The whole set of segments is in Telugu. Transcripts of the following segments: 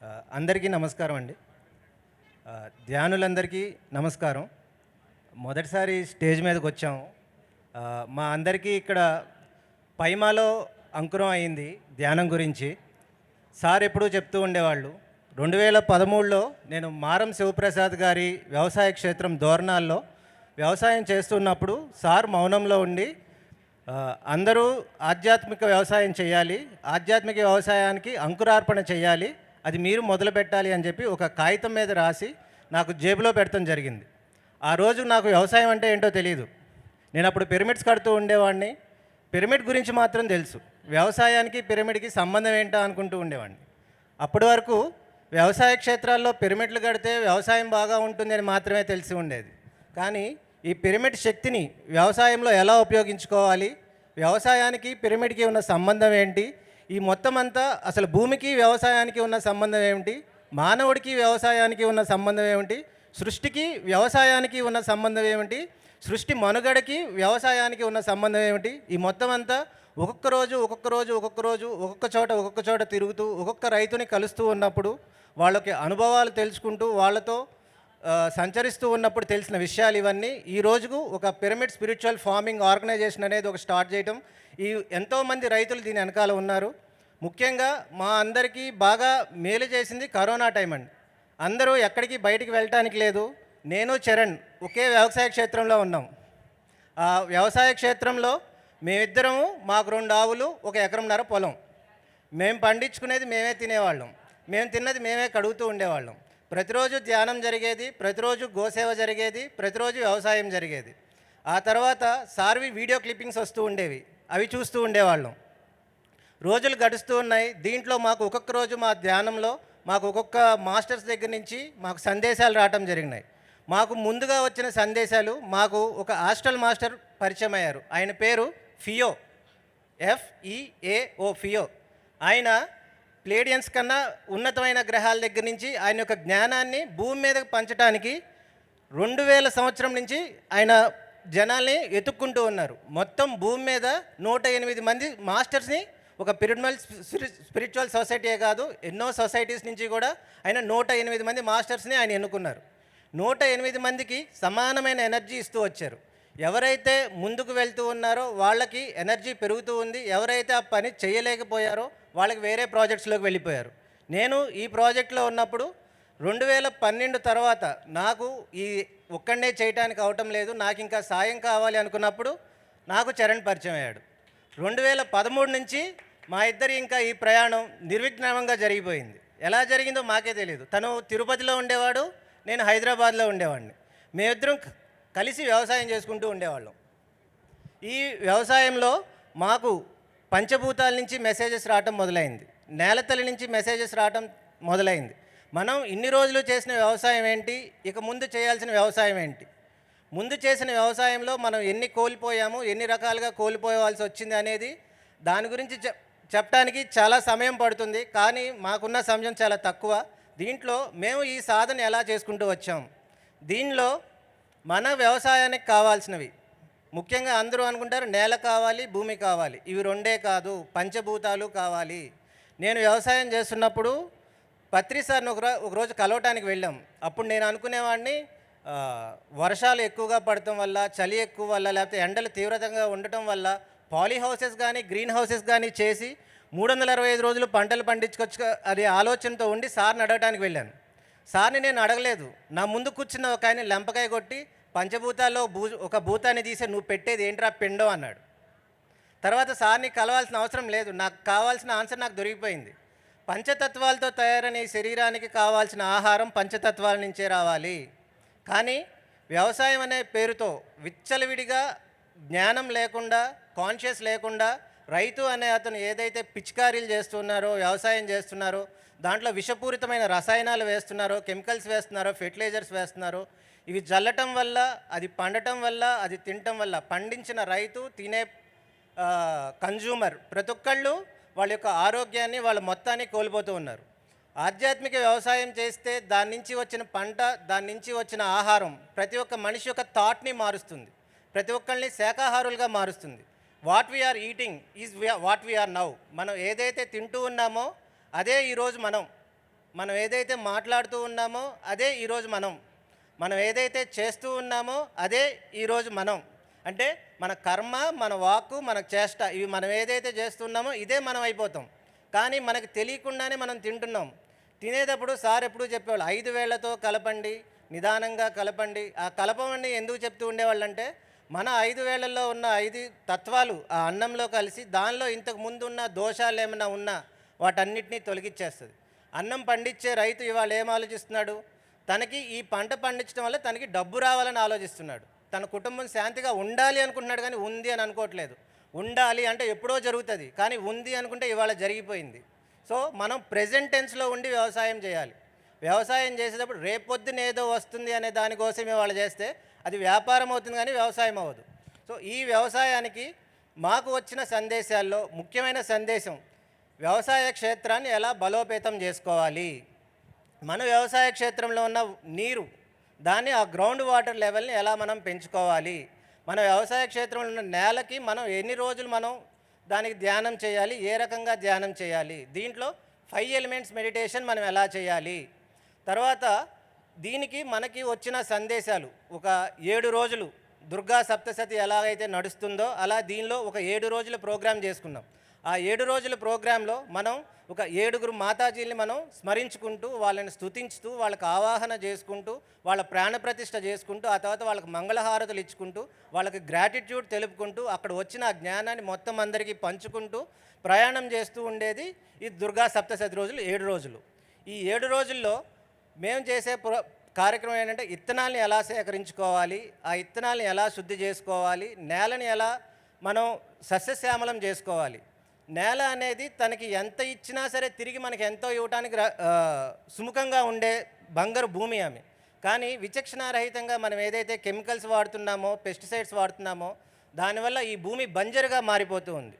అందరికీ నమస్కారం అండి. ధ్యానులందరికీ నమస్కారం. మొదటిసారి స్టేజ్ మీదకి వచ్చాము. మా అందరికీ ఇక్కడ పైమాలో అంకురం అయింది ధ్యానం గురించి. సార్ ఎప్పుడూ చెప్తూ ఉండేవాళ్ళు. 2013లో నేను మారం శివప్రసాద్ గారి వ్యవసాయ క్షేత్రం దోర్నాల్లో వ్యవసాయం చేస్తున్నప్పుడు సార్ మౌనంలో ఉండి అందరూ ఆధ్యాత్మిక వ్యవసాయం చేయాలి, ఆధ్యాత్మిక వ్యవసాయానికి అంకురార్పణ చేయాలి, అది మీరు మొదలు పెట్టాలి అని చెప్పి ఒక కాగితం మీద రాసి నాకు జేబులో పెడతాం జరిగింది. ఆ రోజు నాకు వ్యవసాయం అంటే ఏంటో తెలియదు. నేను అప్పుడు పిరమిడ్స్ కడుతూ ఉండేవాడిని. పిరమిడ్ గురించి మాత్రం తెలుసు, వ్యవసాయానికి పిరమిడ్కి సంబంధం ఏంటో అనుకుంటూ ఉండేవాడిని. అప్పటి వరకు వ్యవసాయ క్షేత్రాల్లో పిరమిడ్లు కడితే వ్యవసాయం బాగా ఉంటుందని మాత్రమే తెలిసి ఉండేది. కానీ ఈ పిరమిడ్ శక్తిని వ్యవసాయంలో ఎలా ఉపయోగించుకోవాలి, వ్యవసాయానికి పిరమిడ్కి ఉన్న సంబంధం ఏంటి, ఈ మొత్తం అంతా అసలు భూమికి వ్యవసాయానికి ఉన్న సంబంధం ఏమిటి, మానవుడికి వ్యవసాయానికి ఉన్న సంబంధం ఏమిటి, సృష్టికి వ్యవసాయానికి ఉన్న సంబంధం ఏమిటి, సృష్టి మనుగడకి వ్యవసాయానికి ఉన్న సంబంధం ఏమిటి, ఈ మొత్తం అంతా ఒక్కొక్క రోజు ఒక్కొక్క చోట తిరుగుతూ ఒక్కొక్క రైతుని కలుస్తూ ఉన్నప్పుడు వాళ్ళకి అనుభవాలు తెలుసుకుంటూ వాళ్ళతో సంచరిస్తూ ఉన్నప్పుడు తెలిసిన విషయాలు ఇవన్నీ ఈ రోజుకు ఒక పిరమిడ్ స్పిరిచువల్ ఫార్మింగ్ ఆర్గనైజేషన్ అనేది ఒక స్టార్ట్ చేయటం. ఈ ఎంతోమంది రైతులు దీని వెనకాల ఉన్నారు. ముఖ్యంగా మా అందరికీ బాగా మేలు చేసింది కరోనా టైం అండి. అందరూ ఎక్కడికి బయటికి వెళ్ళటానికి లేదు. నేను చరణ్ ఒకే వ్యవసాయ క్షేత్రంలో ఉన్నాం. ఆ వ్యవసాయ క్షేత్రంలో మేమిద్దరము, మాకు 2 ఆవులు, 1 ఎకరంన్నర పొలం. మేము పండించుకునేది మేమే తినేవాళ్ళం, మేము తిన్నది మేమే కడుగుతూ ఉండేవాళ్ళం. ప్రతిరోజు ధ్యానం జరిగేది, ప్రతిరోజు గోసేవ జరిగేది, ప్రతిరోజు వ్యవసాయం జరిగేది. ఆ తర్వాత సార్వి వీడియో క్లిప్పింగ్స్ వస్తూ ఉండేవి, అవి చూస్తూ ఉండేవాళ్ళం. రోజులు గడుస్తూ ఉన్నాయి. దీంట్లో మాకు ఒక్కొక్క రోజు మా ధ్యానంలో మాకు ఒక్కొక్క మాస్టర్స్ దగ్గర నుంచి మాకు సందేశాలు రావటం జరిగినాయి. మాకు ముందుగా వచ్చిన సందేశాలు, మాకు ఒక హాస్టల్ మాస్టర్ పరిచయం అయ్యారు. ఆయన పేరు ఫియో, FEAO ఫియో. ఆయన ప్లేడియన్స్ కన్నా ఉన్నతమైన గ్రహాల దగ్గర నుంచి ఆయన యొక్క జ్ఞానాన్ని భూమి మీద పంచడానికి 2000 సంవత్సరం నుంచి ఆయన జనాల్ని ఎత్తుక్కుంటూ ఉన్నారు. మొత్తం భూమి మీద 108 మంది మాస్టర్స్ని, ఒక స్పిరిచువల్ సొసైటీయే కాదు, ఎన్నో సొసైటీస్ నుంచి కూడా ఆయన 108 మంది మాస్టర్స్ని ఆయన ఎన్నుకున్నారు. 108 మందికి సమానమైన ఎనర్జీ ఇస్తూ వచ్చారు. ఎవరైతే ముందుకు వెళ్తూ ఉన్నారో వాళ్ళకి ఎనర్జీ పెరుగుతూ ఉంది, ఎవరైతే ఆ పని చేయలేకపోయారో వాళ్ళకి వేరే ప్రాజెక్ట్స్లోకి వెళ్ళిపోయారు. నేను ఈ ప్రాజెక్ట్లో ఉన్నప్పుడు 2012 తర్వాత నాకు ఈ ఒక్కడే చేయటానికి అవటం లేదు, నాకు ఇంకా సాయం కావాలి అనుకున్నప్పుడు నాకు చరణ్ పరిచయం అయ్యాడు. 2013 నుంచి మా ఇద్దరి ఇంకా ఈ ప్రయాణం నిర్విఘ్నంగా జరిగిపోయింది. ఎలా జరిగిందో మాకే తెలియదు. తను తిరుపతిలో ఉండేవాడు, నేను హైదరాబాద్లో ఉండేవాడిని. మేమిద్దరం కలిసి వ్యవసాయం చేసుకుంటూ ఉండేవాళ్ళం. ఈ వ్యవసాయంలో మాకు పంచభూతాల నుంచి మెసేజెస్ రావటం మొదలైంది, నేలతల్లి నుంచి మెసేజెస్ రావటం మొదలైంది. మనం ఇన్ని రోజులు చేసిన వ్యవసాయం ఏంటి, ఇక ముందు చేయాల్సిన వ్యవసాయం ఏంటి, ముందు చేసిన వ్యవసాయంలో మనం ఎన్ని కోల్పోయాము, ఎన్ని రకాలుగా కోల్పోవాల్సి వచ్చింది అనేది దాని గురించి చెప్పడానికి చాలా సమయం పడుతుంది. కానీ మాకున్న సమయం చాలా తక్కువ. దీంట్లో మేము ఈ సాధన ఎలా చేసుకుంటూ వచ్చాము, దీనిలో మన వ్యవసాయానికి కావాల్సినవి ముఖ్యంగా అందరూ అనుకుంటారు నేల కావాలి, భూమి కావాలి, ఇవి 2 కాదు, పంచభూతాలు కావాలి. నేను వ్యవసాయం చేస్తున్నప్పుడు పత్రి సార్ని ఒకరోజు కలవటానికి వెళ్ళాం. అప్పుడు నేను అనుకునేవాడిని వర్షాలు ఎక్కువగా పడటం వల్ల, చలి ఎక్కువ వల్ల, లేకపోతే ఎండలు తీవ్రతంగా ఉండటం వల్ల పాలీ హౌసెస్ కానీ గ్రీన్ హౌసెస్ కానీ చేసి 365 రోజులు పంటలు పండించుకొచ్చు అది ఆలోచనతో ఉండి సార్ని అడగటానికి వెళ్ళాను. సార్ని నేను అడగలేదు, నా ముందు కూర్చున్న ఒక ఆయన లెంపకాయ కొట్టి పంచభూతాల్లో ఒక భూతాన్ని తీసే నువ్వు పెట్టేది ఏంట్రా పిండం అన్నాడు. తర్వాత సార్ని కలవాల్సిన అవసరం లేదు, నాకు కావాల్సిన ఆన్సర్ నాకు దొరికిపోయింది. పంచతత్వాలతో తయారైన ఈ శరీరానికి కావాల్సిన ఆహారం పంచతత్వాల నుంచే రావాలి. కానీ వ్యవసాయం అనే పేరుతో విచ్చలవిడిగా జ్ఞానం లేకుండా, కాన్షియస్ లేకుండా రైతు అనే అతను ఏదైతే పిచికారీలు చేస్తున్నారో, వ్యవసాయం చేస్తున్నారో, దాంట్లో విషపూరితమైన రసాయనాలు వేస్తున్నారో, కెమికల్స్ వేస్తున్నారో, ఫెర్టిలైజర్స్ వేస్తున్నారో, ఇవి జల్లటం వల్ల, అది పండటం వల్ల, అది తినటం వల్ల పండించిన రైతు, తినే కన్జ్యూమర్ ప్రతి ఒక్కళ్ళు వాళ్ళ యొక్క ఆరోగ్యాన్ని, వాళ్ళ మొత్తాన్ని కోల్పోతూ ఉన్నారు. ఆధ్యాత్మిక వ్యవసాయం చేస్తే దాని నుంచి వచ్చిన పంట, దాని నుంచి వచ్చిన ఆహారం ప్రతి ఒక్క మనిషి యొక్క థాట్ని మారుస్తుంది, ప్రతి ఒక్కరిని శాకాహారులుగా మారుస్తుంది. What we are eating is what we are now. మనం ఏదైతే తింటూ ఉన్నామో అదే ఈరోజు మనం. మనం ఏదైతే మాట్లాడుతూ ఉన్నామో అదే ఈరోజు మనం ఏదైతే చేస్తూ ఉన్నామో అదే ఈరోజు అంటే మన కర్మ, మన వాక్కు, మన చేష్ట, ఇవి మనం ఏదైతే చేస్తున్నామో ఇదే మనం అయిపోతాం. కానీ మనకు తెలియకుండానే మనం తింటున్నాం. తినేటప్పుడు సార్ ఎప్పుడూ చెప్పేవాళ్ళు 5 వేళ్లతో కలపండి, నిదానంగా కలపండి. ఆ కలపమని ఎందుకు చెప్తూ ఉండేవాళ్ళంటే మన 5 వేళ్లలో ఉన్న 5 తత్వాలు ఆ అన్నంలో కలిసి దానిలో ఇంతకు ముందు ఉన్న దోషాలు ఏమైనా ఉన్నా వాటన్నిటినీ తొలగించేస్తుంది. అన్నం పండించే రైతు ఇవాళ ఏం ఆలోచిస్తున్నాడు? తనకి ఈ పంట పండించడం వల్ల తనకి డబ్బు రావాలని ఆలోచిస్తున్నాడు. తన కుటుంబం శాంతిగా ఉండాలి అనుకుంటున్నాడు, కానీ ఉంది అని అనుకోవట్లేదు. ఉండాలి అంటే ఎప్పుడో జరుగుతుంది, కానీ ఉంది అనుకుంటే ఇవాళ జరిగిపోయింది. సో మనం ప్రెజెంట్ టెన్స్లో ఉండి వ్యవసాయం చేయాలి. వ్యవసాయం చేసేటప్పుడు రేపొద్దున ఏదో వస్తుంది అనే దానికోసం ఇవాళ చేస్తే అది వ్యాపారం అవుతుంది, కానీ వ్యవసాయం అవ్వదు. సో ఈ వ్యవసాయానికి మాకు వచ్చిన సందేశాల్లో ముఖ్యమైన సందేశం, వ్యవసాయ క్షేత్రాన్ని ఎలా బలోపేతం చేసుకోవాలి. మన వ్యవసాయ క్షేత్రంలో ఉన్న నీరు, దాన్ని ఆ గ్రౌండ్ వాటర్ లెవెల్ని ఎలా మనం పెంచుకోవాలి. మన వ్యవసాయ క్షేత్రంలో ఉన్న నేలకి మనం ఎన్ని రోజులు దానికి ధ్యానం చేయాలి, ఏ రకంగా ధ్యానం చేయాలి. దీంట్లో 5 ఎలిమెంట్స్ మెడిటేషన్ మనం ఎలా చేయాలి. తర్వాత దీనికి మనకి వచ్చిన సందేశాలు, ఒక 7 రోజులు దుర్గా సప్తశతి ఎలాగైతే నడుస్తుందో అలా దీనిలో ఒక 7 రోజుల ప్రోగ్రాం చేసుకున్నాం. ఆ 7 రోజుల ప్రోగ్రాంలో మనం ఒక 7గురు మాతాజీల్ని మనం స్మరించుకుంటూ, వాళ్ళని స్తుతించుతూ, వాళ్ళకి ఆవాహన చేసుకుంటూ, వాళ్ళ ప్రాణప్రతిష్ఠ చేసుకుంటూ, ఆ తర్వాత వాళ్ళకి మంగళహారతులు ఇచ్చుకుంటూ, వాళ్ళకి గ్రాటిట్యూడ్ తెలుపుకుంటూ, అక్కడ వచ్చిన ఆ జ్ఞానాన్ని మొత్తం అందరికీ పంచుకుంటూ ప్రయాణం చేస్తూ ఉండేది ఈ దుర్గా సప్తశతి రోజులు, 7 రోజులు. ఈ 7 రోజుల్లో మేము చేసే కార్యక్రమం ఏంటంటే ఇత్తనాల్ని ఎలా సేకరించుకోవాలి, ఆ ఇత్తనాల్ని ఎలా శుద్ధి చేసుకోవాలి, నేలని ఎలా మనం సస్యశ్యామలం చేసుకోవాలి. నేల అనేది తనకి ఎంత ఇచ్చినా సరే తిరిగి మనకి ఎంతో ఇవ్వడానికి సుముఖంగా ఉండే బంగారు భూమి ఆమె. కానీ విచక్షణారహితంగా మనం ఏదైతే కెమికల్స్ వాడుతున్నామో, పెస్టిసైడ్స్ వాడుతున్నామో, దానివల్ల ఈ భూమి బంజరుగా మారిపోతూ ఉంది.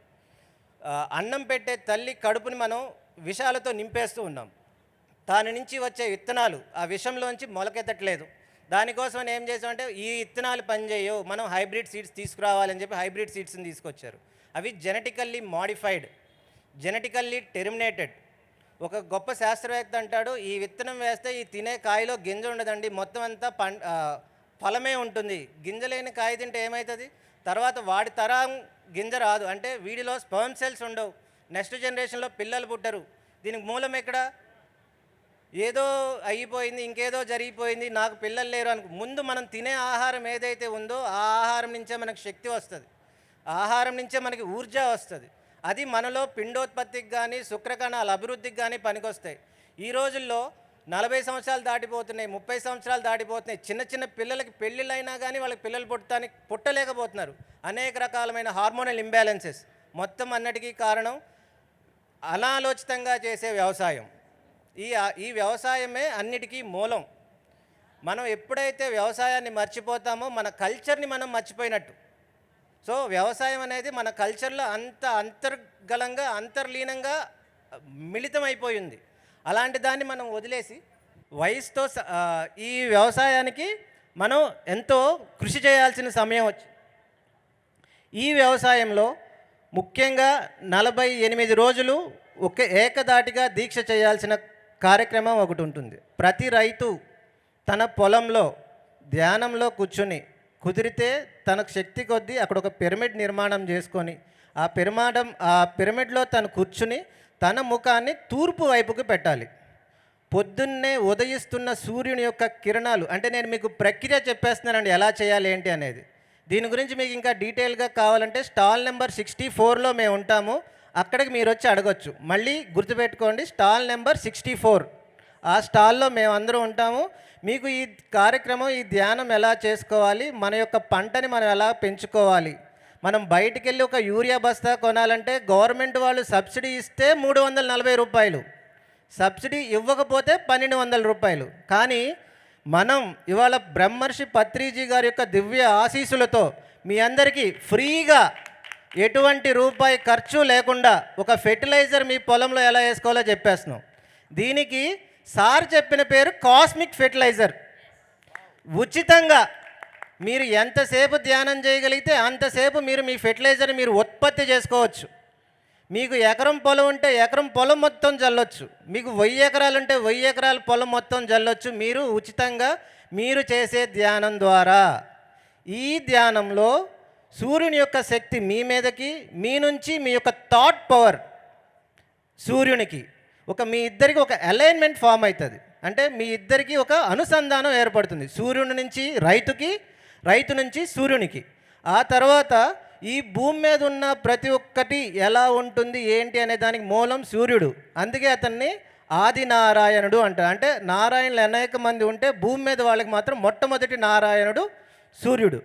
అన్నం పెట్టే తల్లి కడుపుని మనం విషాలతో నింపేస్తూ ఉన్నాం. దాని నుంచి వచ్చే విత్తనాలు ఆ విషంలోంచి మొలకెత్తట్లేదు. దానికోసం ఏం చేసామంటే ఈ విత్తనాలు పనిచేయవు, మనం హైబ్రిడ్ సీడ్స్ తీసుకురావాలని చెప్పి హైబ్రిడ్ సీడ్స్ని తీసుకొచ్చారు. అవి జెనెటికల్లీ మాడిఫైడ్, జెనెటికల్లీ టెర్మినేటెడ్. ఒక గొప్ప శాస్త్రవేత్త అంటాడు, ఈ విత్తనం వేస్తే ఈ తినే కాయలో గింజ ఉండదండి, మొత్తం అంతా ఫలమే ఉంటుంది. గింజ లేని కాయ తింటే ఏమవుతుంది? తర్వాత వాడి తరం గింజ రాదు, అంటే వీడిలో స్పర్మ్ సెల్స్ ఉండవు, నెక్స్ట్ జనరేషన్లో పిల్లలు పుట్టరు. దీనికి మూలం ఎక్కడ? ఏదో అయిపోయింది, ఇంకేదో జరిగిపోయింది, నాకు పిల్లలు లేరు అనుకో. ముందు మనం తినే ఆహారం ఏదైతే ఉందో ఆ ఆహారం నుంచే మనకు శక్తి వస్తుంది, ఆహారం నుంచే మనకి ఊర్జా వస్తుంది. అది మనలో పిండోత్పత్తికి కానీ శుక్రకణాల అభివృద్ధికి కానీ పనికొస్తాయి. ఈ రోజుల్లో 40 సంవత్సరాలు దాటిపోతున్నాయి, 30 సంవత్సరాలు దాటిపోతున్నాయి. చిన్న చిన్న పిల్లలకి పెళ్ళిళ్ళైనా కానీ వాళ్ళకి పిల్లలు పుట్టలేకపోతున్నారు. అనేక రకాలమైన హార్మోనల్ ఇంబ్యాలెన్సెస్. మొత్తం అన్నిటికీ కారణం అనాలోచితంగా చేసే వ్యవసాయం. ఈ వ్యవసాయమే అన్నిటికీ మూలం. మనం ఎప్పుడైతే వ్యవసాయాన్ని మర్చిపోతామో మన కల్చర్ని మనం మర్చిపోయినట్టు. సో వ్యవసాయం అనేది మన కల్చర్లో అంత అంతర్లీనంగా మిళితమైపోయింది. అలాంటి దాన్ని మనం వదిలేసి వయసుతో ఈ వ్యవసాయానికి మనం ఎంతో కృషి చేయాల్సిన సమయం వచ్చింది. ఈ వ్యవసాయంలో ముఖ్యంగా 48 రోజులు ఏకదాటిగా దీక్ష చేయాల్సిన కార్యక్రమం ఒకటి ఉంటుంది. ప్రతి రైతు తన పొలంలో ధ్యానంలో కూర్చుని, కుదిరితే తనకు శక్తి కొద్దీ అక్కడ ఒక పిరమిడ్ నిర్మాణం చేసుకొని ఆ పిరమిడ్లో తను కూర్చుని తన ముఖాన్ని తూర్పు వైపుకు పెట్టాలి. పొద్దున్నే ఉదయిస్తున్న సూర్యుని యొక్క కిరణాలు, అంటే నేను మీకు ప్రక్రియ చెప్పేస్తున్నానండి ఎలా చేయాలి ఏంటి అనేది. దీని గురించి మీకు ఇంకా డీటెయిల్గా కావాలంటే స్టాల్ నెంబర్ 64లో మేము ఉంటాము, అక్కడికి మీరు వచ్చి అడగొచ్చు. మళ్ళీ గుర్తుపెట్టుకోండి, స్టాల్ నెంబర్ 64, ఆ స్టాల్లో మేమందరం ఉంటాము. మీకు ఈ కార్యక్రమం, ఈ ధ్యానం ఎలా చేసుకోవాలి, మన యొక్క పంటని మనం ఎలా పెంచుకోవాలి. మనం బయటికి వెళ్ళి ఒక యూరియా బస్తా కొనాలంటే గవర్నమెంట్ వాళ్ళు సబ్సిడీ ఇస్తే 340 రూపాయలు, సబ్సిడీ ఇవ్వకపోతే 1200 రూపాయలు. కానీ మనం ఇవాళ బ్రహ్మర్షి పత్రిజీ గారి యొక్క దివ్య ఆశీస్సులతో మీ అందరికీ ఫ్రీగా ఎటువంటి రూపాయి ఖర్చు లేకుండా ఒక ఫెర్టిలైజర్ మీ పొలంలో ఎలా వేసుకోవాలో చెప్పేస్తున్నాం. దీనికి సార్ చెప్పిన పేరు కాస్మిక్ ఫెర్టిలైజర్. ఉచితంగా మీరు ఎంతసేపు ధ్యానం చేయగలిగితే అంతసేపు మీరు మీ ఫెర్టిలైజర్ మీరు ఉత్పత్తి చేసుకోవచ్చు. మీకు ఎకరం పొలం ఉంటే ఎకరం పొలం మొత్తం జల్లొచ్చు. మీకు 1000 ఎకరాలు ఉంటే 1000 ఎకరాల పొలం మొత్తం జల్లొచ్చు. మీరు ఉచితంగా మీరు చేసే ధ్యానం ద్వారా. ఈ ధ్యానంలో సూర్యుని యొక్క శక్తి మీ మీదకి, మీ నుంచి మీ యొక్క థాట్ పవర్ సూర్యునికి మీ ఇద్దరికి ఒక అలైన్మెంట్ ఫామ్ అవుతుంది. అంటే మీ ఇద్దరికి ఒక అనుసంధానం ఏర్పడుతుంది. సూర్యుని నుంచి రైతుకి, రైతు నుంచి సూర్యునికి. ఆ తర్వాత ఈ భూమి మీద ఉన్న ప్రతి ఒక్కటి ఎలా ఉంటుంది ఏంటి అనే దానికి మూలం సూర్యుడు. అందుకే అతన్ని ఆదినారాయణుడు అంటారు. అంటే నారాయణులు అనేక మంది ఉంటే భూమి మీద వాళ్ళకి మాత్రం మొట్టమొదటి నారాయణుడు సూర్యుడు.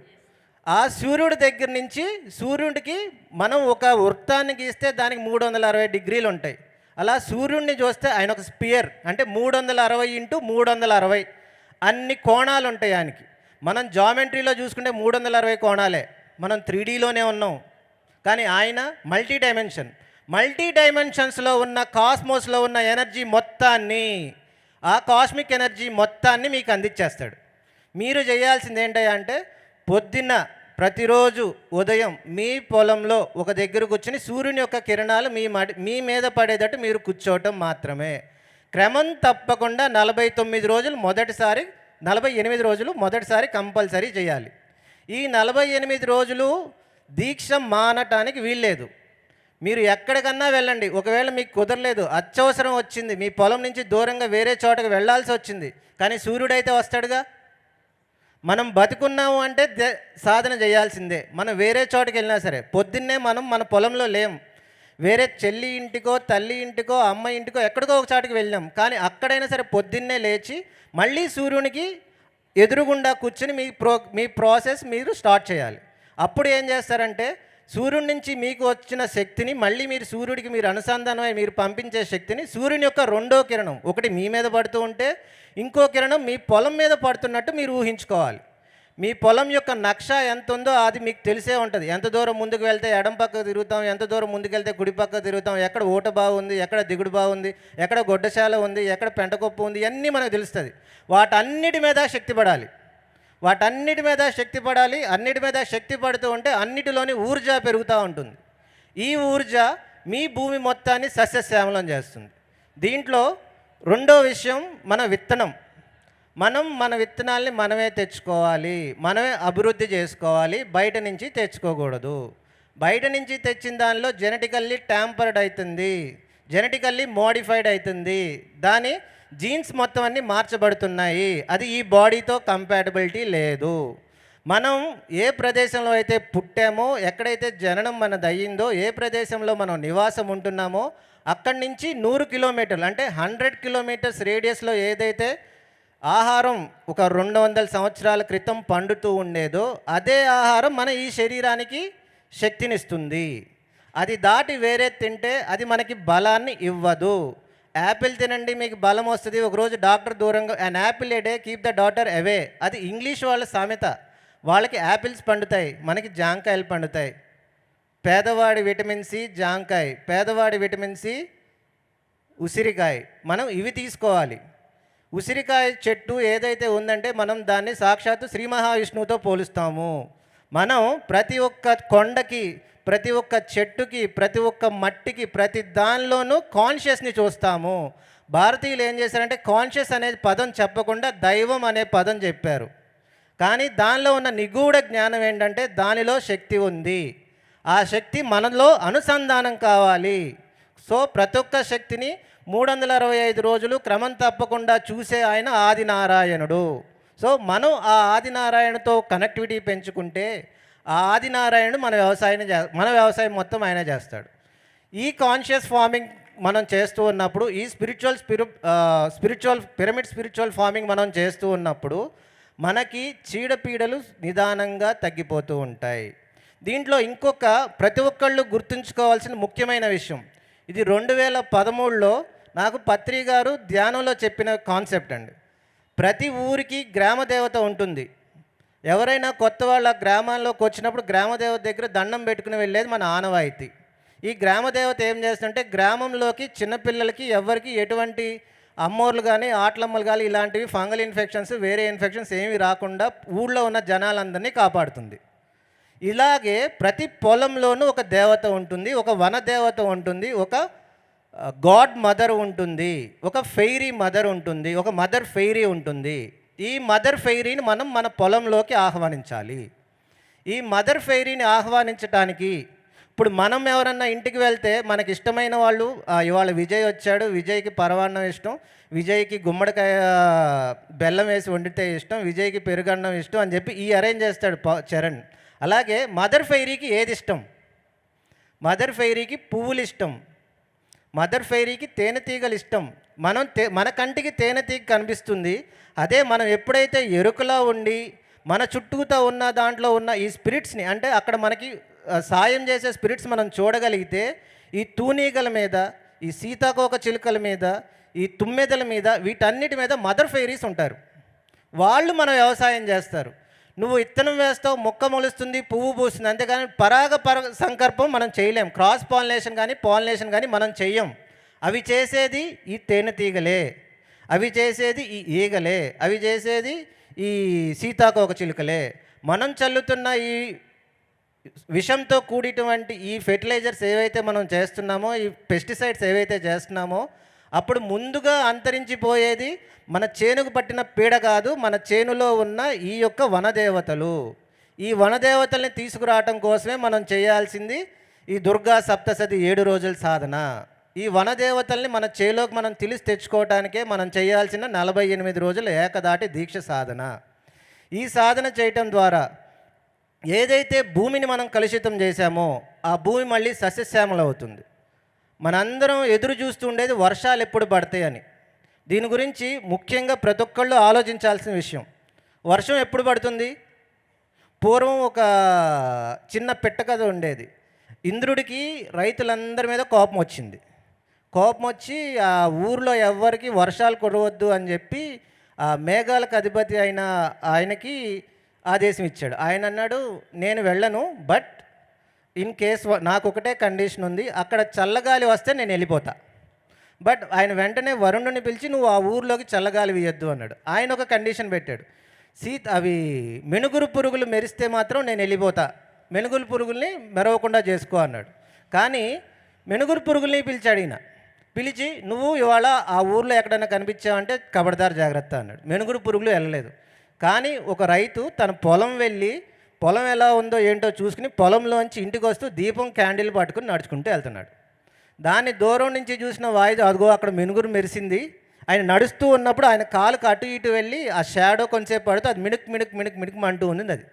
ఆ సూర్యుడి దగ్గర నుంచి సూర్యుడికి మనం ఒక వృత్తాన్ని గీస్తే దానికి 360 డిగ్రీలు ఉంటాయి. అలా సూర్యుడిని చూస్తే ఆయన ఒక స్పియర్, అంటే 360 ఇంటూ 360 అన్ని కోణాలు ఉంటాయి ఆయనకి. మనం జామెట్రీలో చూసుకుంటే 360 కోణాలే, మనం 3Dలోనే ఉన్నాం. కానీ ఆయన మల్టీ డైమెన్షన్స్లో ఉన్న కాస్మోస్లో ఉన్న ఎనర్జీ మొత్తాన్ని, ఆ కాస్మిక్ ఎనర్జీ మొత్తాన్ని మీకు అందించేస్తాడు. మీరు చేయాల్సింది ఏంటంటే పొద్దున్న ప్రతిరోజు ఉదయం మీ పొలంలో ఒక దగ్గర కూర్చుని సూర్యుని యొక్క కిరణాలు మీ మీద పడేటట్టు మీరు కూర్చోవటం మాత్రమే. క్రమం తప్పకుండా 48 రోజులు 48 రోజులు మొదటిసారి కంపల్సరీ చేయాలి. ఈ 48 రోజులు దీక్ష మానటానికి వీల్లేదు. మీరు ఎక్కడికన్నా వెళ్ళండి. ఒకవేళ మీకు కుదరలేదు, అత్యవసరం వచ్చింది, మీ పొలం నుంచి దూరంగా వేరే చోటకి వెళ్ళాల్సి వచ్చింది, కానీ సూర్యుడైతే వస్తాడుగా. మనం బతుకున్నాము అంటే సాధన చేయాల్సిందే. మనం వేరే చోటకి వెళ్ళినా సరే పొద్దున్నే మనం మన పొలంలో లేం, వేరే చెల్లి ఇంటికో తల్లి ఇంటికో అమ్మ ఇంటికో ఎక్కడికో ఒక చోటకి వెళ్ళాం, కానీ అక్కడైనా సరే పొద్దున్నే లేచి మళ్ళీ సూర్యునికి ఎదురుగుండా కూర్చుని మీ ప్రాసెస్ మీరు స్టార్ట్ చేయాలి. అప్పుడు ఏం చేస్తారంటే సూర్యుడి నుంచి మీకు వచ్చిన శక్తిని మళ్ళీ మీరు సూర్యుడికి మీరు అనుసంధానమై మీరు పంపించే శక్తిని సూర్యుని యొక్క రెండో కిరణం ఒకటి మీ మీద పడుతూ ఉంటే ఇంకో కిరణం మీ పొలం మీద పడుతున్నట్టు మీరు ఊహించుకోవాలి. మీ పొలం యొక్క నక్ష ఎంత ఉందో అది మీకు తెలిసే ఉంటుంది. ఎంత దూరం ముందుకు వెళ్తే ఎడం పక్క తిరుగుతాం, ఎంత దూరం ముందుకు వెళ్తే కుడి పక్క తిరుగుతాం, ఎక్కడ ఊట బాగుంది, ఎక్కడ దిగుడు బాగుంది, ఎక్కడ గొడ్డశాల ఉంది, ఎక్కడ పెంటకొప్పు ఉంది, ఇవన్నీ మనకు తెలుస్తుంది. వాటన్నిటి మీద శక్తి పడాలి. అన్నిటి మీద శక్తి పడుతూ ఉంటే అన్నిటిలోని ఊర్జ పెరుగుతూ ఉంటుంది. ఈ ఊర్జ మీ భూమి మొత్తాన్ని సస్యశ్యామలం చేస్తుంది. దీంట్లో రెండో విషయం మన విత్తనం. మన విత్తనాల్ని మనమే తెచ్చుకోవాలి, మనమే అభివృద్ధి చేసుకోవాలి, బయట నుంచి తెచ్చుకోకూడదు. బయట నుంచి తెచ్చిన దానిలో జెనెటికల్లీ ట్యాంపర్డ్ అవుతుంది, జెనెటికల్లీ మోడిఫైడ్ అవుతుంది, దాని జీన్స్ మొత్తం అన్నీ మార్చబడుతున్నాయి. అది ఈ బాడీతో కంపాటబిలిటీ లేదు. మనం ఏ ప్రదేశంలో అయితే పుట్టామో, ఎక్కడైతే జననం మనది అయ్యిందో, ఏ ప్రదేశంలో మనం నివాసం ఉంటున్నామో అక్కడి నుంచి 100 కిలోమీటర్లు అంటే 100 కిలోమీటర్స్ రేడియస్లో ఏదైతే ఆహారం ఒక 200 సంవత్సరాల క్రితం పండుతూ ఉండేదో అదే ఆహారం మన ఈ శరీరానికి శక్తినిస్తుంది. అది దాటి వేరే తింటే అది మనకి బలాన్ని ఇవ్వదు. యాపిల్ తినండి మీకు బలం వస్తుంది, ఒకరోజు డాక్టర్ దూరంగా an apple a day keep the doctor away, అది ఇంగ్లీష్ వాళ్ళ సామెత. వాళ్ళకి యాపిల్స్ పండుతాయి, మనకి జాంకాయలు పండుతాయి. పేదవాడి విటమిన్ సి జాంకాయ, పేదవాడి విటమిన్ సి ఉసిరికాయ. మనం ఇవి తీసుకోవాలి. ఉసిరికాయ చెట్టు ఏదైతే ఉందంటే మనం దాన్ని సాక్షాత్తు శ్రీ మహావిష్ణువుతో పోలుస్తాము. మనం ప్రతి ఒక్క కొండకి, ప్రతి ఒక్క చెట్టుకి, ప్రతి ఒక్క మట్టికి, ప్రతి దానిలోనూ కాన్షియస్ని చూస్తాము. భారతీయులు ఏం చేశారంటే కాన్షియస్ అనే పదం చెప్పకుండా దైవం అనే పదం చెప్పారు. కానీ దానిలో ఉన్న నిగూఢ జ్ఞానం ఏంటంటే దానిలో శక్తి ఉంది. ఆ శక్తి మనలో అనుసంధానం కావాలి. సో ప్రతి ఒక్క శక్తిని 365 రోజులు క్రమం తప్పకుండా చూసే ఆయన ఆదినారాయణుడు. సో మనం ఆ ఆదినారాయణతో కనెక్టివిటీ పెంచుకుంటే ఆ ఆదినారాయణుడు మన వ్యవసాయం మొత్తం ఆయన చేస్తాడు. ఈ కాన్షియస్ ఫార్మింగ్ మనం చేస్తూ ఉన్నప్పుడు, ఈ పిరమిడ్ స్పిరిచువల్ ఫార్మింగ్ మనం చేస్తూ ఉన్నప్పుడు మనకి చీడపీడలు నిదానంగా తగ్గిపోతూ ఉంటాయి. దీంట్లో ఇంకొక ప్రతి ఒక్కళ్ళు గుర్తుంచుకోవాల్సిన ముఖ్యమైన విషయం, ఇది 2013లో నాకు పత్రి గారు ధ్యానంలో చెప్పిన కాన్సెప్ట్ అండి. ప్రతి ఊరికి గ్రామదేవత ఉంటుంది. ఎవరైనా కొత్త వాళ్ళ గ్రామాల్లోకి వచ్చినప్పుడు గ్రామదేవత దగ్గర దండం పెట్టుకుని వెళ్ళేది మన ఆనవాయితీ. ఈ గ్రామదేవత ఏం చేస్తుందంటే గ్రామంలోకి చిన్నపిల్లలకి ఎవరికి ఎటువంటి అమ్మోర్లు కానీ ఆటలమ్మలు కానీ ఇలాంటివి ఫంగల్ ఇన్ఫెక్షన్స్ వేరే ఇన్ఫెక్షన్స్ ఏమి రాకుండా ఊళ్ళో ఉన్న జనాలందరినీ కాపాడుతుంది. ఇలాగే ప్రతి పొలంలోనూ ఒక దేవత ఉంటుంది, ఒక వన దేవత ఉంటుంది, ఒక గాడ్ మదర్ ఉంటుంది, ఒక ఫెయిరీ మదర్ ఉంటుంది, ఒక మదర్ ఫెయిరీ ఉంటుంది. ఈ మదర్ ఫెయిరీని మనం మన పొలంలోకి ఆహ్వానించాలి. ఈ మదర్ ఫెయిరీని ఆహ్వానించడానికి ఇప్పుడు మనం ఎవరన్నా ఇంటికి వెళ్తే మనకి ఇష్టమైన వాళ్ళు, ఇవాళ విజయ్ వచ్చాడు, విజయ్కి పరవాన్నం ఇష్టం, విజయ్కి గుమ్మడికాయ బెల్లం వేసి వండితే ఇష్టం, విజయ్కి పెరుగన్నం ఇష్టం అని చెప్పి ఈ అరేంజ్ చేస్తాడు చరణ్. అలాగే మదర్ ఫెయిరీకి ఏది ఇష్టం? మదర్ ఫెయిరీకి పువ్వులు ఇష్టం, మదర్ ఫెయిరీకి తేనెటీగలు ఇష్టం. మన కంటికి తేనెటీగ కనిపిస్తుంది. అదే మనం ఎప్పుడైతే ఎరుకలా ఉండి మన చుట్టూతో ఉన్న దాంట్లో ఉన్న ఈ స్పిరిట్స్ని, అంటే అక్కడ మనకి సాయం చేసే స్పిరిట్స్ మనం చూడగలిగితే, ఈ తూనీగల మీద, ఈ సీతాకోక చిలుకల మీద, ఈ తుమ్మెదల మీద, వీటన్నిటి మీద మదర్ ఫెయిరీస్ ఉంటారు. వాళ్ళు మన వ్యవసాయం చేస్తారు. నువ్వు ఇత్తనం వేస్తావు, మొక్క మొలుస్తుంది, పువ్వు పూస్తుంది, అంతేగాని పరాగ సంకల్పం మనం చేయలేం. క్రాస్ పాలినేషన్ కానీ పాలినేషన్ కానీ మనం చెయ్యం. అవి చేసేది ఈ తేనెటీగలే, అవి చేసేది ఈ ఈగలే, అవి చేసేది ఈ సీతాకోక చిలుకలే. మనం చల్లుతున్న ఈ విషంతో కూడినటువంటి ఈ ఫెర్టిలైజర్స్ ఏవైతే మనం చేస్తున్నామో, ఈ పెస్టిసైడ్స్ ఏవైతే చేస్తున్నామో, అప్పుడు ముందుగా అంతరించిపోయేది మన చేనుకు పట్టిన పీడ కాదు, మన చేనులో ఉన్న ఈ యొక్క వనదేవతలు. ఈ వనదేవతల్ని తీసుకురావటం కోసమే మనం చేయాల్సింది ఈ దుర్గా సప్తసతి 7 రోజుల సాధన. ఈ వనదేవతల్ని మన చేలోకి మనం తెచ్చుకోవటానికే మనం చేయాల్సిన 48 రోజుల ఏకదాటి దీక్ష సాధన. ఈ సాధన చేయటం ద్వారా ఏదైతే భూమిని మనం కలుషితం చేశామో ఆ భూమి మళ్ళీ సస్యశ్యామలం అవుతుంది. మనందరం ఎదురు చూస్తూ ఉండేది వర్షాలు ఎప్పుడు పడతాయని. దీని గురించి ముఖ్యంగా ప్రతి ఒక్కళ్ళు ఆలోచించాల్సిన విషయం. వర్షం ఎప్పుడు పడుతుంది? పూర్వం ఒక చిన్న పెట్ట కథ ఉండేది. ఇంద్రుడికి రైతులందరి మీద కోపం వచ్చింది. కోపం వచ్చి ఆ ఊర్లో ఎవ్వరికి వర్షాలు కురవద్దు అని చెప్పి ఆ మేఘాలకు అధిపతి అయిన ఆయనకి ఆదేశం ఇచ్చాడు. ఆయన అన్నాడు, నేను వెళ్ళను, బట్ ఇన్ కేస్ నాకు ఒకటే కండిషన్ ఉంది, అక్కడ చల్లగాలి వస్తే నేను వెళ్ళిపోతా. బట్ ఆయన వెంటనే వరుణుని పిలిచి నువ్వు ఆ ఊర్లోకి చల్లగాలి వీయొద్దు అన్నాడు. ఆయన ఒక కండిషన్ పెట్టాడు, అవి మెనుగురు పురుగులు మెరిస్తే మాత్రం నేను వెళ్ళిపోతా, మెనుగురు పురుగుల్ని మెరవకుండా చేసుకో అన్నాడు. కానీ మెనుగురు పురుగుల్ని పిలిచాడు ఈయన. పిలిచి నువ్వు ఇవాళ ఆ ఊర్లో ఎక్కడైనా కనిపించావంటే కబడ్దార్ జాగ్రత్త అన్నాడు. మెనుగురు పురుగులు వెళ్ళలేదు. కానీ ఒక రైతు తన పొలం వెళ్ళి పొలం ఎలా ఉందో ఏంటో చూసుకుని పొలంలోంచి ఇంటికి వస్తూ దీపం క్యాండిల్ పట్టుకుని నడుచుకుంటూ వెళ్తున్నాడు. దాన్ని దూరం నుంచి చూసిన వాయిదా, అదిగో అక్కడ మెనుగురు మెరిసింది. ఆయన నడుస్తూ ఉన్నప్పుడు ఆయన కాలుకు అటు ఇటు వెళ్ళి ఆ షాడో కొంచెంసేపు పడుతూ అది మిణుక్ మిణుక్ మిణుక్ మిణుక్ అంటూ ఉంది అది.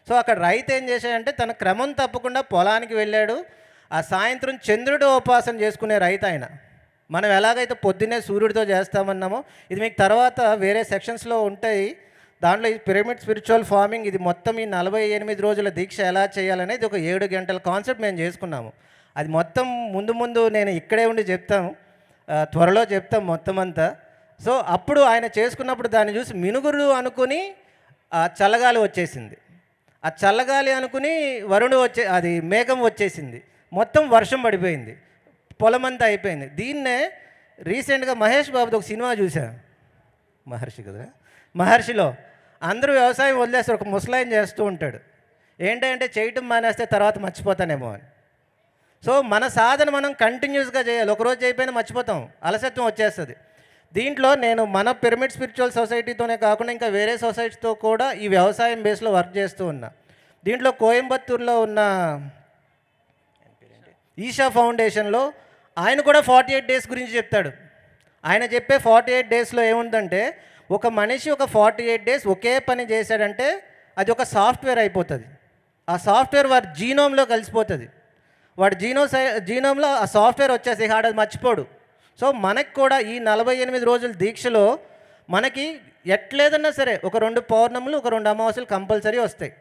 సో అక్కడ రైతు ఏం చేశాడంటే తన క్రమం తప్పకుండా పొలానికి వెళ్ళాడు. ఆ సాయంత్రం చంద్రుడు ఉపాసన చేసుకునే రైతు ఆయన. మనం ఎలాగైతే పొద్దున్నే సూర్యుడితో చేస్తామన్నామో, ఇది మీకు తర్వాత వేరే సెక్షన్స్లో ఉంటాయి. దాంట్లో ఈ పిరమిడ్ స్పిరిచువల్ ఫార్మింగ్, ఇది మొత్తం ఈ 48 రోజుల దీక్ష ఎలా చేయాలనేది ఒక 7 గంటల కాన్సెప్ట్ మేము చేసుకున్నాము. అది మొత్తం ముందు నేను ఇక్కడే ఉండి చెప్తాము, త్వరలో చెప్తాం మొత్తం అంతా. సో అప్పుడు ఆయన చేసుకున్నప్పుడు దాన్ని చూసి మినుగురు అనుకుని ఆ చల్లగాలి వచ్చేసింది. ఆ చల్లగాలి అనుకుని అది మేఘం వచ్చేసింది, మొత్తం వర్షం పడిపోయింది, పొలమంతా అయిపోయింది. దీన్నే రీసెంట్గా మహేష్ బాబుది ఒక సినిమా చూశాను, మహర్షి కదా, మహర్షిలో అందరూ వ్యవసాయం వదిలేస్తారు, ఒక ముసలాయన చేస్తూ ఉంటాడు. ఏంటంటే చేయటం మానేస్తే తర్వాత మర్చిపోతానేమో అని. సో మన సాధన మనం కంటిన్యూస్గా చేయాలి. ఒకరోజు అయిపోయినా మర్చిపోతాం, అలసత్వం వచ్చేస్తుంది. దీంట్లో నేను మన పిరమిడ్ స్పిరిచువల్ సొసైటీతోనే కాకుండా ఇంకా వేరే సొసైటీతో కూడా ఈ వ్యవసాయం బేస్లో వర్క్ చేస్తూ ఉన్నా. దీంట్లో కోయంబత్తూరులో ఉన్న ఈషా ఫౌండేషన్లో ఆయన కూడా 48 డేస్ గురించి చెప్తాడు. ఆయన చెప్పే 48 డేస్లో ఏముందంటే, ఒక మనిషి ఒక 48 డేస్ ఒకే పని చేశాడంటే అది ఒక సాఫ్ట్వేర్ అయిపోతుంది. ఆ సాఫ్ట్వేర్ వాడి జీనోమ్లో కలిసిపోతుంది. వాడి జీనోమ్లో ఆ సాఫ్ట్వేర్ వచ్చేసి అది మర్చిపోడు. సో మనకు కూడా ఈ 48 రోజుల దీక్షలో మనకి ఎట్లేదన్నా సరే ఒక 2 పౌర్ణములు, ఒక 2 అమావాస్యలు కంపల్సరీ వస్తాయి.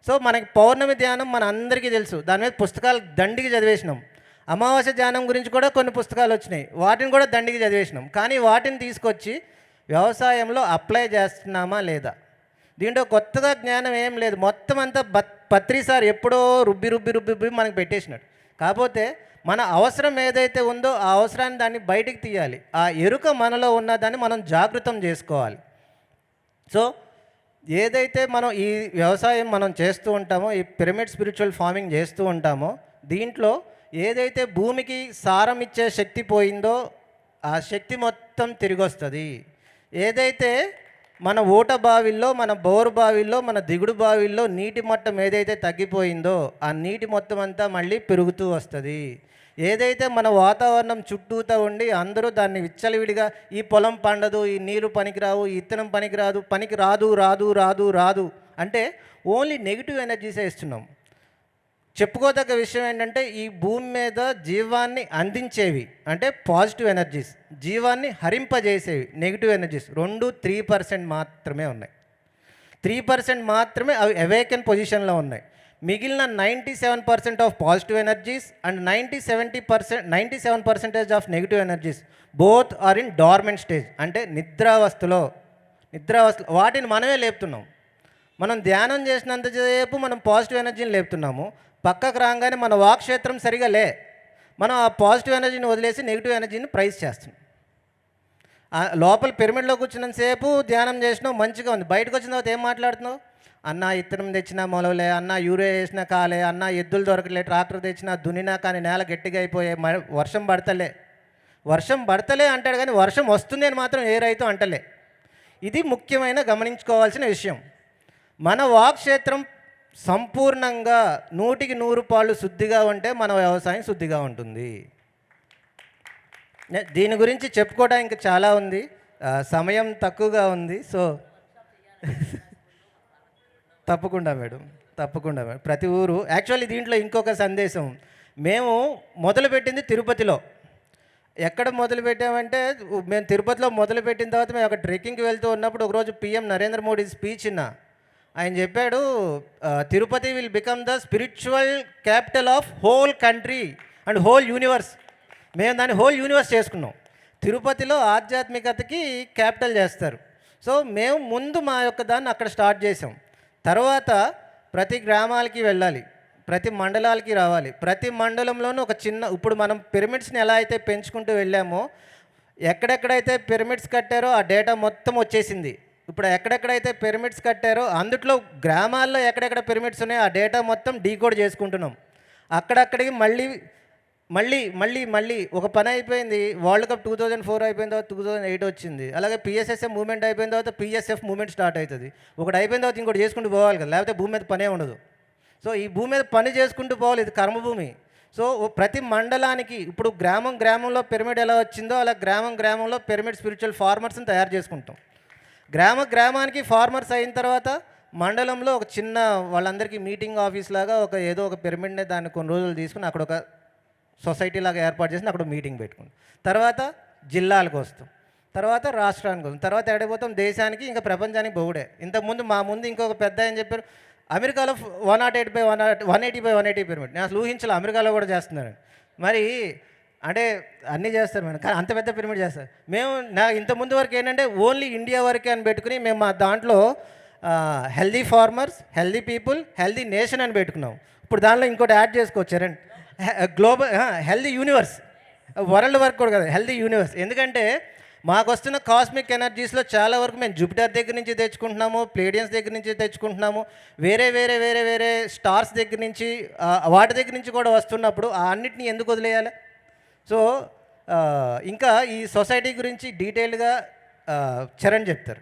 సో మనకి పౌర్ణమి ధ్యానం మన అందరికీ తెలుసు, దాని మీద పుస్తకాలు దండికి చదివేసినాం. అమావాస్య ధ్యానం గురించి కూడా కొన్ని పుస్తకాలు వచ్చినాయి, వాటిని కూడా దండికి చదివేసినాం. కానీ వాటిని తీసుకొచ్చి వ్యవసాయంలో అప్లై చేస్తున్నామా లేదా? దీంట్లో కొత్తగా జ్ఞానం ఏం లేదు, మొత్తం అంతా పత్రిసారి ఎప్పుడో రుబ్బి మనకి పెట్టేసినాడు. కాకపోతే మన అవసరం ఏదైతే ఉందో ఆ అవసరాన్ని దాన్ని బయటికి తీయాలి. ఆ ఎరుక మనలో ఉన్న దాన్ని మనం జాగృతం చేసుకోవాలి. సో ఏదైతే మనం ఈ వ్యవసాయం మనం చేస్తూ ఉంటామో, ఈ పిరమిడ్ స్పిరిచువల్ ఫార్మింగ్ చేస్తూ ఉంటామో, దీంట్లో ఏదైతే భూమికి సారం ఇచ్చే శక్తి పోయిందో ఆ శక్తి మొత్తం తిరిగొస్తుంది. ఏదైతే మన ఊట బావిల్లో, మన బోరు బావిల్లో, మన దిగుడు బావిల్లో నీటి మట్టం ఏదైతే తగ్గిపోయిందో ఆ నీటి మొత్తం అంతా మళ్ళీ పెరుగుతూ వస్తుంది. ఏదైతే మన వాతావరణం చుట్టూతా ఉండి అందరూ దాన్ని విచ్చలవిడిగా ఈ పొలం పండదు, ఈ నీరు పనికిరావు, ఈ ఇత్తనం పనికిరాదు, పనికి రాదు రాదు రాదు రాదు అంటే ఓన్లీ నెగిటివ్ ఎనర్జీసే ఇస్తున్నాం. చెప్పుకోదగ్గ విషయం ఏంటంటే ఈ భూమి మీద జీవాన్ని అందించేవి అంటే పాజిటివ్ ఎనర్జీస్, జీవాన్ని హరింపజేసేవి నెగిటివ్ ఎనర్జీస్ 3% మాత్రమే ఉన్నాయి. 3% మాత్రమే అవి అవేకెన్ పొజిషన్లో ఉన్నాయి. మిగిలిన 97% of positive energies and 97% of negative energies both are in dormant stage అంటే నిద్రావస్థలో వాటిని మనమే లేపుతున్నాం. మనం ధ్యానం చేసినంతసేపు మనం పాజిటివ్ ఎనర్జీని లేపుతున్నాము. పక్కకు రాగానే మన వాక్క్షేత్రం సరిగా మనం ఆ పాజిటివ్ ఎనర్జీని వదిలేసి నెగిటివ్ ఎనర్జీని ప్రైజ్ చేస్తున్నాం. లోపల పిరమిడ్లో కూర్చున్నంతసేపు ధ్యానం చేసినావు, మంచిగా ఉంది. బయటకు వచ్చిన తర్వాత ఏం మాట్లాడుతున్నావు? అన్న ఇత్తనం తెచ్చినా మొలవలే, అన్న యూరియా వేసినా కాలే, అన్న ఎద్దులు దొరకలే, ట్రాక్టర్ తెచ్చినా దున్నినా కానీ నేల గట్టిగా అయిపోయే, వర్షం పడతలే అంటాడు కానీ వర్షం వస్తుంది అని మాత్రం ఏ రైతు అంటలే. ఇది ముఖ్యమైన గమనించుకోవాల్సిన విషయం. మన వాక్క్షేత్రం సంపూర్ణంగా 100% శుద్ధిగా ఉంటే మన వ్యవసాయం శుద్ధిగా ఉంటుంది. దీని గురించి చెప్పుకోవడానికి చాలా ఉంది, సమయం తక్కువగా ఉంది. సో తప్పకుండా మేడం. ప్రతి ఊరు యాక్చువల్లీ దీంట్లో ఇంకొక సందేశం. మేము మొదలుపెట్టింది తిరుపతిలో. ఎక్కడ మొదలుపెట్టామంటే మేము తిరుపతిలో మొదలుపెట్టిన తర్వాత మేము ఒక ట్రెక్కింగ్కి వెళ్తూ ఉన్నప్పుడు ఒకరోజు PM నరేంద్ర మోడీ స్పీచ్ ఆయన చెప్పాడు, Tirupati will become the spiritual capital of whole country and whole universe. మేము దాన్ని హోల్ యూనివర్స్ చేసుకున్నాం. తిరుపతిలో ఆధ్యాత్మికతకి క్యాపిటల్ చేస్తారు. సో మేము ముందు మా యొక్క దాన్ని అక్కడ స్టార్ట్ చేసాం. తర్వాత ప్రతి గ్రామాలకి వెళ్ళాలి, ప్రతి మండలాలకి రావాలి. ప్రతి మండలంలోనూ ఒక ఇప్పుడు మనం పిరమిడ్స్ని ఎలా అయితే పెంచుకుంటూ వెళ్ళామో, ఎక్కడెక్కడైతే పిరమిడ్స్ కట్టారో ఆ డేటా మొత్తం వచ్చేసింది. ఇప్పుడు ఎక్కడెక్కడైతే పిరమిడ్స్ కట్టారో అందుట్లో గ్రామాల్లో ఎక్కడెక్కడ పిరమిడ్స్ ఉన్నాయో ఆ డేటా మొత్తం డీకోడ్ చేసుకుంటున్నాం. అక్కడక్కడికి మళ్ళీ మళ్ళీ మళ్ళీ మళ్ళీ ఒక పని అయిపోయింది. వరల్డ్ కప్ 2004 అయిపోయిన తర్వాత 2008 వచ్చింది. అలాగే PSSM మూవ్మెంట్ అయిపోయిన తర్వాత PSF మూవ్మెంట్ స్టార్ట్ అవుతుంది. ఒకటి అయిపోయిన తర్వాత ఇంకోటి చేసుకుంటూ పోవాలి కదా, లేకపోతే భూమి మీద పనే ఉండదు. సో ఈ భూమి మీద పని చేసుకుంటూ పోవాలి, ఇది కర్మభూమి. సో ప్రతి మండలానికి ఇప్పుడు గ్రామంలో పిరమిడ్ ఎలా వచ్చిందో అలా గ్రామంలో పిరమిడ్ స్పిరిచువల్ ఫార్మర్స్ని తయారు చేసుకుంటాం. గ్రామానికి ఫార్మర్స్ అయిన తర్వాత మండలంలో ఒక చిన్న వాళ్ళందరికీ మీటింగ్ ఆఫీస్ లాగా ఏదో ఒక పిరమిడ్ని దాన్ని కొన్ని రోజులు తీసుకుని అక్కడ ఒక సొసైటీ లాగా ఏర్పాటు చేసి అక్కడ మీటింగ్ పెట్టుకుంటాం. తర్వాత జిల్లాలకు వస్తాం, తర్వాత రాష్ట్రానికి వస్తాం, తర్వాత ఎడపోతాం దేశానికి, ఇంకా ప్రపంచానికి బొగుడే. ఇంతకుముందు మా ముందు ఇంకొక పెద్ద అని చెప్పారు అమెరికాలో 180/180 పిరమిడ్. నేను అసలు ఊహించాలి అమెరికాలో కూడా చేస్తున్నారని. మరి అంటే అన్నీ చేస్తారు మేడం, కానీ అంత పెద్ద పిరమిడ్ చేస్తారు. ఇంతకుముందు వరకు ఏంటంటే ఓన్లీ ఇండియా వరకే అని పెట్టుకుని మేము మా దాంట్లో healthy farmers, healthy people, healthy nation అని పెట్టుకున్నాం. ఇప్పుడు దానిలో ఇంకోటి యాడ్ చేసుకోవచ్చారండి, global healthy universe. World work కూడా కదా, హెల్దీ యూనివర్స్. ఎందుకంటే మాకు వస్తున్న కాస్మిక్ ఎనర్జీస్లో చాలా వరకు మేము జూపిటర్ దగ్గర నుంచి తెచ్చుకుంటున్నాము, ప్లేడియన్స్ దగ్గర నుంచి తెచ్చుకుంటున్నాము, వేరే స్టార్స్ దగ్గర నుంచి, వాటి దగ్గర నుంచి కూడా వస్తున్నప్పుడు ఆ అన్నిటిని ఎందుకు వదిలేయాలి? సో ఇంకా ఈ సొసైటీ గురించి డీటెయిల్గా చరణ్ చెప్తారు.